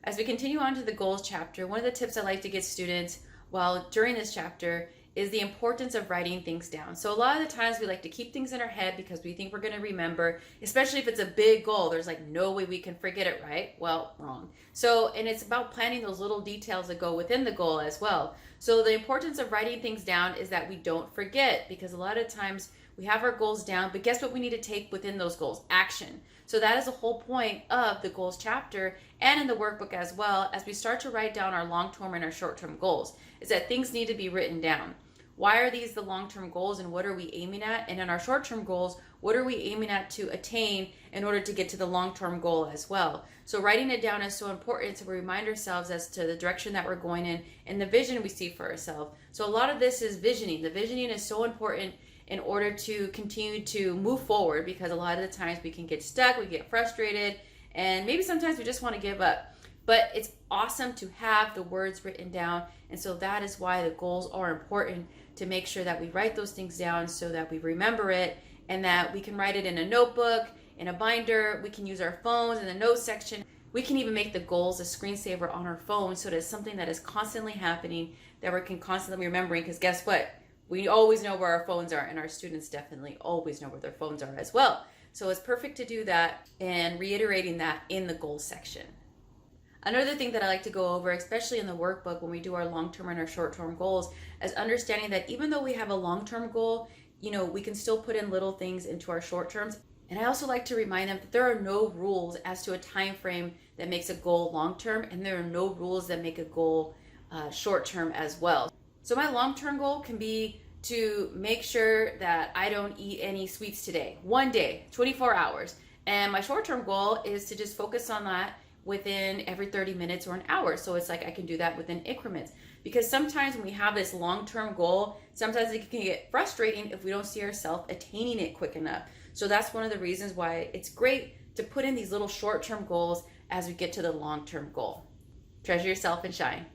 As we continue on to the goals chapter, one of the tips I like to give students while during this chapter is the importance of writing things down. So a lot of the times we like to keep things in our head because we think we're going to remember, especially if it's a big goal. There's like no way we can forget it, right? Well, wrong. So, and it's about planning those little details that go within the goal as well. So the importance of writing things down is that we don't forget, because a lot of times we have our goals down, but guess what we need to take within those goals? Action. So that is the whole point of the goals chapter and in the workbook as well, as we start to write down our long-term and our short-term goals, is that things need to be written down. Why are these the long-term goals and what are we aiming at? And in our short-term goals, what are we aiming at to attain in order to get to the long-term goal as well? So writing it down is so important to remind ourselves as to the direction that we're going in and the vision we see for ourselves. So a lot of this is visioning. The visioning is so important in order to continue to move forward, because a lot of the times we can get stuck, we get frustrated, and maybe sometimes we just want to give up. But it's awesome to have the words written down, and so that is why the goals are important, to make sure that we write those things down so that we remember it, and that we can write it in a notebook, in a binder. We can use our phones in the notes section. We can even make the goals a screensaver on our phone, so that it's something that is constantly happening, that we can constantly remembering, because guess what? We always know where our phones are, and our students definitely always know where their phones are as well. So it's perfect to do that and reiterating that in the goals section. Another thing that I like to go over, especially in the workbook when we do our long-term and our short-term goals, is understanding that even though we have a long-term goal, we can still put in little things into our short-terms. And I also like to remind them that there are no rules as to a time frame that makes a goal long-term, and there are no rules that make a goal short-term as well. So my long-term goal can be to make sure that I don't eat any sweets today, one day, 24 hours. And my short-term goal is to just focus on that within every 30 minutes or an hour. So it's like I can do that within increments. Because sometimes when we have this long-term goal, sometimes it can get frustrating if we don't see ourselves attaining it quick enough. So that's one of the reasons why it's great to put in these little short-term goals as we get to the long-term goal. Treasure yourself and shine.